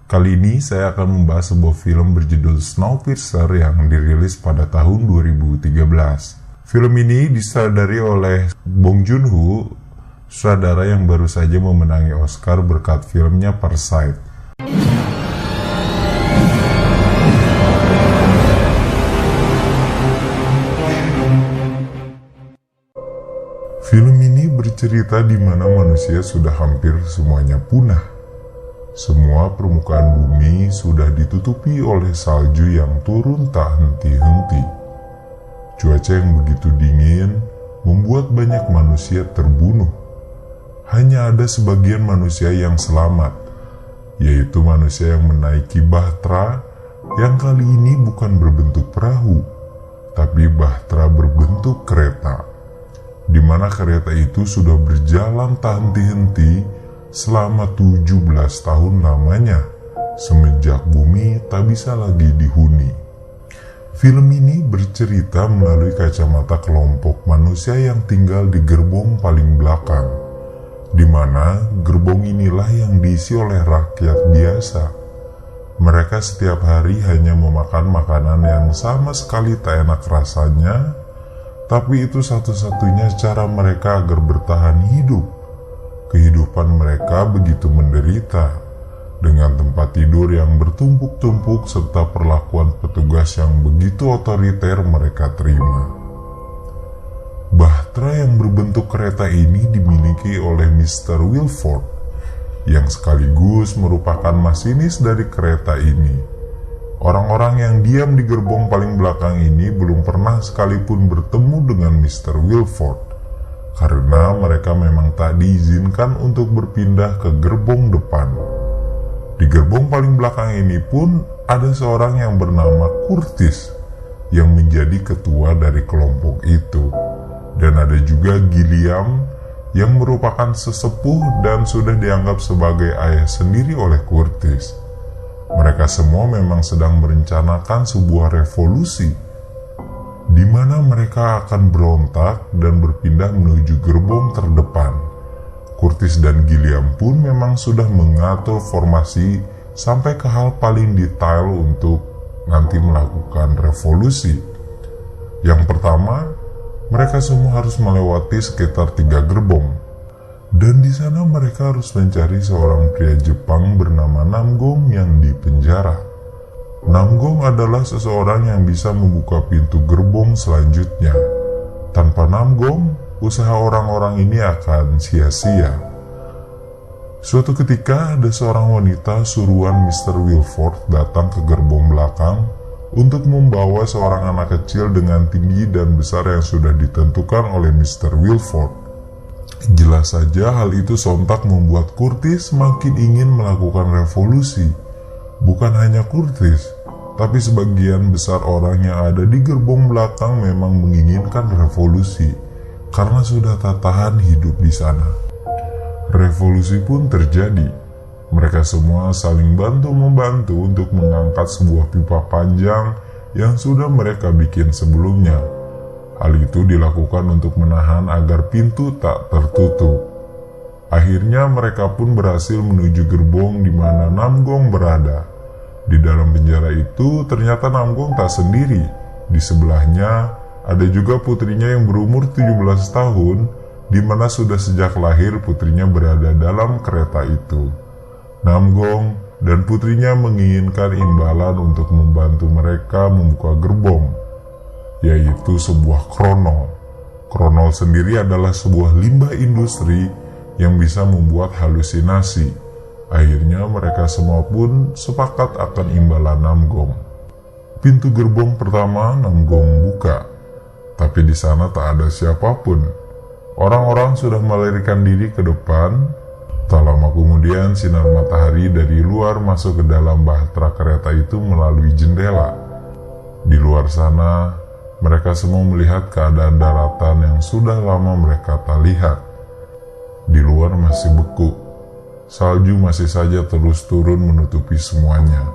Kali ini saya akan membahas sebuah film berjudul Snowpiercer yang dirilis pada tahun 2013. Film ini disutradari oleh Bong Joon-ho, sutradara yang baru saja memenangi Oscar berkat filmnya Parasite. Film ini bercerita di mana manusia sudah hampir semuanya punah. Semua permukaan bumi sudah ditutupi oleh salju yang turun tak henti-henti. Cuaca yang begitu dingin membuat banyak manusia terbunuh. Hanya ada sebagian manusia yang selamat, yaitu manusia yang menaiki bahtera yang kali ini bukan berbentuk perahu, tapi bahtera berbentuk kereta, di mana kereta itu sudah berjalan tak henti-henti selama 17 tahun lamanya, semenjak bumi tak bisa lagi dihuni. Film ini bercerita melalui kacamata kelompok manusia yang tinggal di gerbong paling belakang, di mana gerbong inilah yang diisi oleh rakyat biasa. Mereka setiap hari hanya memakan makanan yang sama sekali tak enak rasanya, tapi itu satu-satunya cara mereka agar bertahan hidup. Kehidupan mereka begitu menderita, dengan tempat tidur yang bertumpuk-tumpuk serta perlakuan petugas yang begitu otoriter mereka terima. Bahtera yang berbentuk kereta ini dimiliki oleh Mr. Wilford, yang sekaligus merupakan masinis dari kereta ini. Orang-orang yang diam di gerbong paling belakang ini belum pernah sekalipun bertemu dengan Mr. Wilford, karena mereka memang tak diizinkan untuk berpindah ke gerbong depan. Di gerbong paling belakang ini pun ada seorang yang bernama Curtis, yang menjadi ketua dari kelompok itu. Dan ada juga Gilliam, yang merupakan sesepuh dan sudah dianggap sebagai ayah sendiri oleh Curtis. Mereka semua memang sedang merencanakan sebuah revolusi, di mana mereka akan berontak dan berpindah menuju gerbong terdepan. Curtis dan Gilliam pun memang sudah mengatur formasi sampai ke hal paling detail untuk nanti melakukan revolusi. Yang pertama, mereka semua harus melewati sekitar 3 gerbong. Dan di sana mereka harus mencari seorang pria Jepang bernama Namgong yang dipenjara. Namgong adalah seseorang yang bisa membuka pintu gerbong selanjutnya. Tanpa Namgong, usaha orang-orang ini akan sia-sia. Suatu ketika ada seorang wanita suruhan Mr. Wilford datang ke gerbong belakang untuk membawa seorang anak kecil dengan tinggi dan besar yang sudah ditentukan oleh Mr. Wilford. Jelas saja hal itu sontak membuat Curtis makin ingin melakukan revolusi. Bukan hanya Curtis, tapi sebagian besar orang yang ada di gerbong belakang memang menginginkan revolusi, karena sudah tak tahan hidup di sana. Revolusi pun terjadi. Mereka semua saling bantu-membantu untuk mengangkat sebuah pipa panjang yang sudah mereka bikin sebelumnya. Hal itu dilakukan untuk menahan agar pintu tak tertutup. Akhirnya mereka pun berhasil menuju gerbong di mana Namgong berada. Di dalam penjara itu ternyata Namgong tak sendiri. Di sebelahnya ada juga putrinya yang berumur 17 tahun, di mana sudah sejak lahir putrinya berada dalam kereta itu. Namgong dan putrinya menginginkan imbalan untuk membantu mereka membuka gerbong, yaitu sebuah kronol. Kronol sendiri adalah sebuah limbah industri yang bisa membuat halusinasi. Akhirnya mereka semua pun sepakat akan imbalan Namgong. Pintu gerbong pertama Namgong buka, tapi di sana tak ada siapapun. Orang-orang sudah melarikan diri ke depan. Tak lama kemudian sinar matahari dari luar masuk ke dalam bahtera kereta itu melalui jendela. Di luar sana, mereka semua melihat keadaan daratan yang sudah lama mereka tak lihat. Di luar masih beku. Salju masih saja terus turun menutupi semuanya.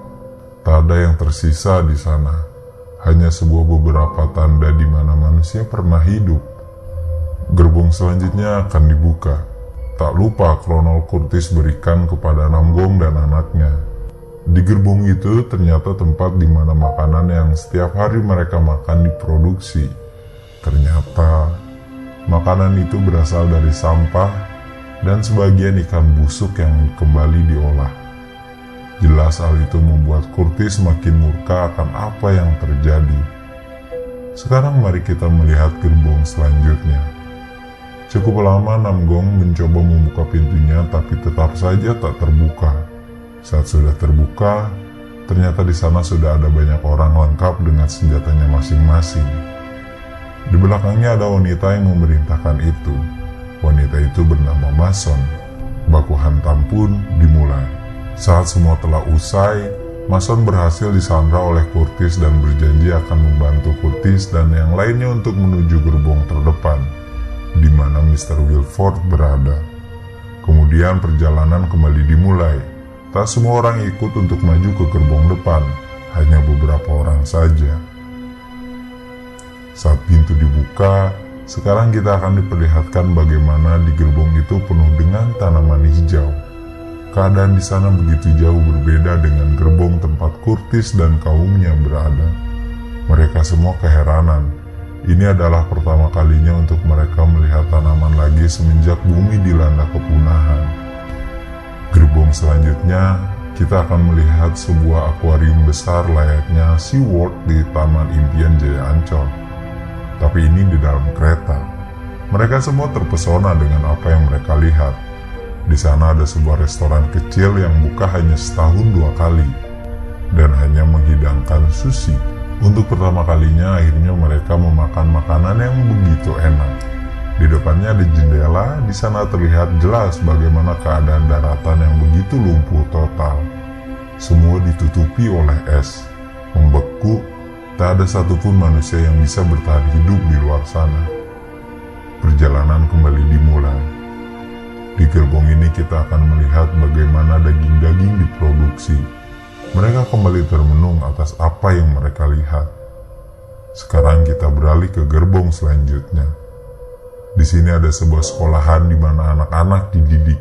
Tak ada yang tersisa di sana. Hanya sebuah beberapa tanda di mana manusia pernah hidup. Gerbong selanjutnya akan dibuka. Tak lupa Kronol Curtis berikan kepada Namgong dan anaknya. gerbong itu ternyata tempat di mana makanan yang setiap hari mereka makan diproduksi. Ternyata makanan itu berasal dari sampah dan sebagian ikan busuk yang kembali diolah. Jelas hal itu membuat Curtis makin murka akan apa yang terjadi. Sekarang mari kita melihat gerbong selanjutnya. Cukup lama Namgong mencoba membuka pintunya, tapi tetap saja tak terbuka. Saat sudah terbuka, ternyata di sana sudah ada banyak orang lengkap dengan senjatanya masing-masing. Di belakangnya ada wanita yang memerintahkan itu. Wanita itu bernama Mason. Baku hantam pun dimulai. Saat semua telah usai, Mason berhasil disandra oleh Curtis dan berjanji akan membantu Curtis dan yang lainnya untuk menuju gerbong terdepan, di mana Mr. Wilford berada. Kemudian perjalanan kembali dimulai. Tak semua orang ikut untuk maju ke gerbong depan, hanya beberapa orang saja. Saat pintu dibuka, sekarang kita akan diperlihatkan bagaimana di gerbong itu penuh dengan tanaman hijau. Keadaan di sana begitu jauh berbeda dengan gerbong tempat Curtis dan kaumnya berada. Mereka semua keheranan. Ini adalah pertama kalinya untuk mereka melihat tanaman lagi semenjak bumi dilanda kepunahan. Gerbong selanjutnya, kita akan melihat sebuah akuarium besar layaknya SeaWorld di Taman Impian Jaya Ancol. Tapi ini di dalam kereta. Mereka semua terpesona dengan apa yang mereka lihat. Di sana ada sebuah restoran kecil yang buka hanya setahun 2 kali dan hanya menghidangkan sushi. Untuk pertama kalinya akhirnya mereka memakan makanan yang begitu enak. Di depannya ada jendela, di sana terlihat jelas bagaimana keadaan daratan yang begitu lumpuh total. Semua ditutupi oleh es, membeku, tak ada satupun manusia yang bisa bertahan hidup di luar sana. Perjalanan kembali dimulai. Di gerbong ini kita akan melihat bagaimana daging-daging diproduksi. Mereka kembali termenung atas apa yang mereka lihat. Sekarang kita beralih ke gerbong selanjutnya. Di sini ada sebuah sekolahan di mana anak-anak dididik.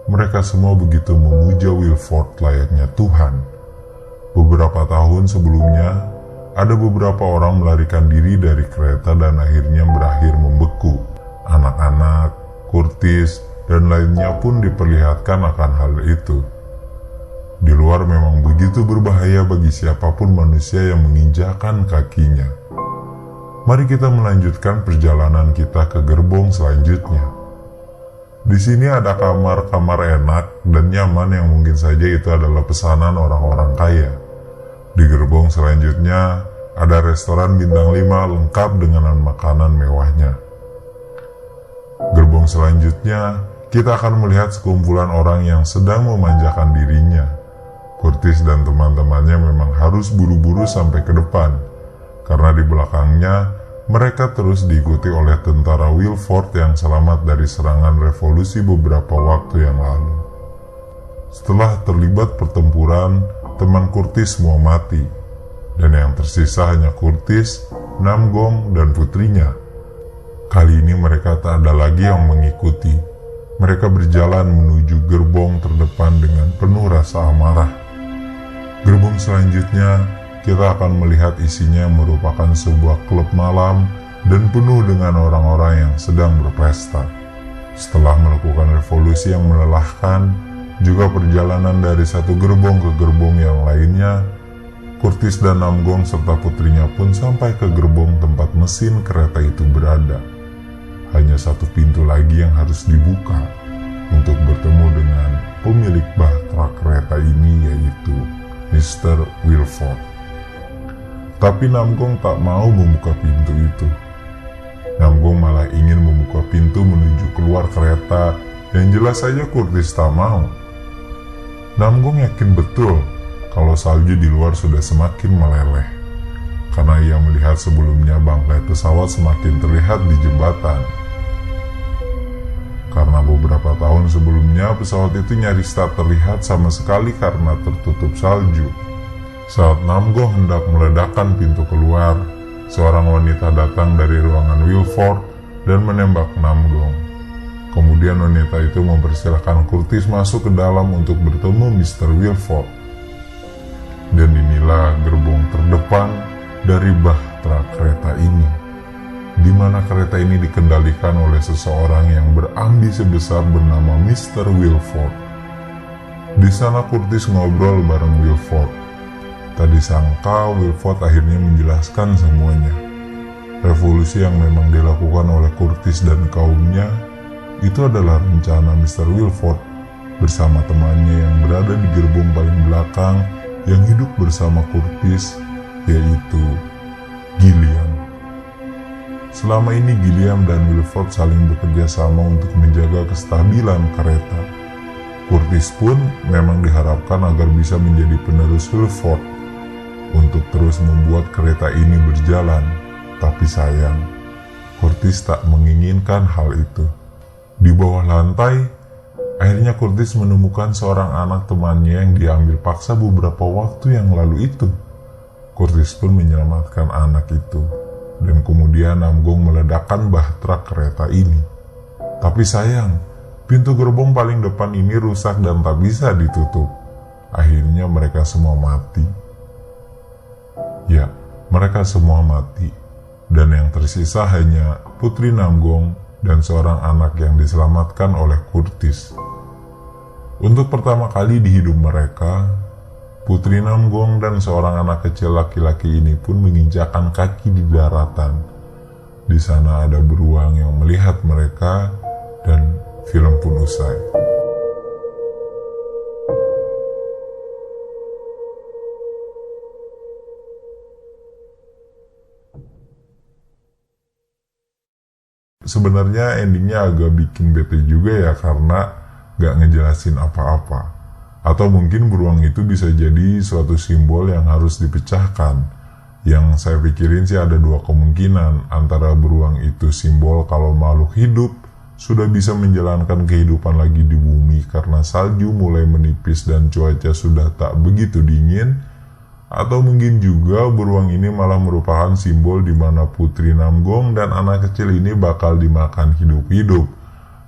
Mereka semua begitu memuja Wilford layaknya Tuhan. Beberapa tahun sebelumnya, ada beberapa orang melarikan diri dari kereta dan akhirnya berakhir membeku. Anak-anak, Curtis, dan lainnya pun diperlihatkan akan hal itu. Di luar memang begitu berbahaya bagi siapapun manusia yang menginjakan kakinya. Mari kita melanjutkan perjalanan kita ke gerbong selanjutnya. Di sini ada kamar-kamar enak dan nyaman yang mungkin saja itu adalah pesanan orang-orang kaya. Di gerbong selanjutnya ada restoran bintang 5 lengkap dengan makanan mewahnya. Gerbong selanjutnya kita akan melihat sekumpulan orang yang sedang memanjakan dirinya. Curtis dan teman-temannya memang harus buru-buru sampai ke depan, karena di belakangnya mereka terus diikuti oleh tentara Wilford yang selamat dari serangan revolusi beberapa waktu yang lalu. Setelah terlibat pertempuran, teman Curtis semua mati, dan yang tersisa hanya Curtis, Namgong, dan putrinya. Kali ini mereka tak ada lagi yang mengikuti. Mereka berjalan menuju gerbong terdepan dengan penuh rasa amarah. Gerbong selanjutnya, kita akan melihat isinya merupakan sebuah klub malam dan penuh dengan orang-orang yang sedang berpesta. Setelah melakukan revolusi yang melelahkan, juga perjalanan dari satu gerbong ke gerbong yang lainnya, Curtis dan Namgong serta putrinya pun sampai ke gerbong tempat mesin kereta itu berada. Hanya satu pintu lagi yang harus dibuka untuk bertemu dengan pemilik bahtera kereta ini, yaitu Mr. Wilford. Tapi Namgong tak mau membuka pintu itu. Namgong malah ingin membuka pintu menuju keluar kereta, yang jelas saja Curtis tak mau. Namgong yakin betul kalau salju di luar sudah semakin meleleh, karena ia melihat sebelumnya bangkai pesawat semakin terlihat di jembatan. Karena beberapa tahun sebelumnya pesawat itu nyaris tak terlihat sama sekali karena tertutup salju. Saat Namgong hendak meledakkan pintu keluar, seorang wanita datang dari ruangan Wilford dan menembak Namgong. Kemudian wanita itu mempersilahkan Curtis masuk ke dalam untuk bertemu Mr. Wilford. Dan inilah gerbong terdepan dari bahtera kereta ini, di mana kereta ini dikendalikan oleh seseorang yang berambisi besar bernama Mr. Wilford. Di sana Curtis ngobrol bareng Wilford. Tak disangka Wilford akhirnya menjelaskan semuanya. Revolusi yang memang dilakukan oleh Curtis dan kaumnya itu adalah rencana Mr. Wilford bersama temannya yang berada di gerbong paling belakang yang hidup bersama Curtis, yaitu Gilliam. Selama ini Gilliam dan Wilford saling bekerja sama untuk menjaga kestabilan kereta. Curtis pun memang diharapkan agar bisa menjadi penerus Wilford untuk terus membuat kereta ini berjalan. Tapi sayang, Curtis tak menginginkan hal itu. Di bawah lantai, akhirnya Curtis menemukan seorang anak temannya yang diambil paksa beberapa waktu yang lalu itu. Curtis pun menyelamatkan anak itu, dan kemudian Namgong meledakkan bahtera kereta ini. Tapi sayang, pintu gerbong paling depan ini rusak dan tak bisa ditutup. Akhirnya mereka semua mati. Ya, mereka semua mati. Dan yang tersisa hanya Putri Namgong dan seorang anak yang diselamatkan oleh Curtis. Untuk pertama kali di hidup mereka, Putri Namgong dan seorang anak kecil laki-laki ini pun menginjakkan kaki di daratan. Di sana ada beruang yang melihat mereka dan film pun usai. Sebenarnya endingnya agak bikin bete juga ya, karena gak ngejelasin apa-apa. Atau mungkin beruang itu bisa jadi suatu simbol yang harus dipecahkan. Yang saya pikirin sih ada dua kemungkinan, antara beruang itu simbol kalau makhluk hidup sudah bisa menjalankan kehidupan lagi di bumi karena salju mulai menipis dan cuaca sudah tak begitu dingin, atau mungkin juga beruang ini malah merupakan simbol di mana Putri Namgong dan anak kecil ini bakal dimakan hidup-hidup.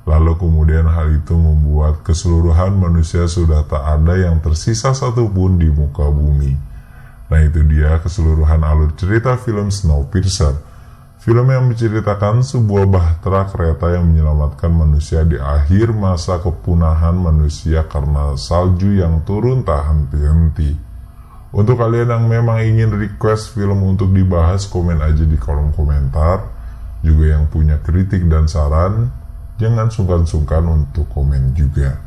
Lalu kemudian hal itu membuat keseluruhan manusia sudah tak ada yang tersisa satupun di muka bumi. Nah, itu dia keseluruhan alur cerita film Snowpiercer. Film yang menceritakan sebuah bahtera kereta yang menyelamatkan manusia di akhir masa kepunahan manusia karena salju yang turun tak henti-henti. Untuk kalian yang memang ingin request film untuk dibahas, komen aja di kolom komentar. Juga yang punya kritik dan saran, jangan sungkan-sungkan untuk komen juga.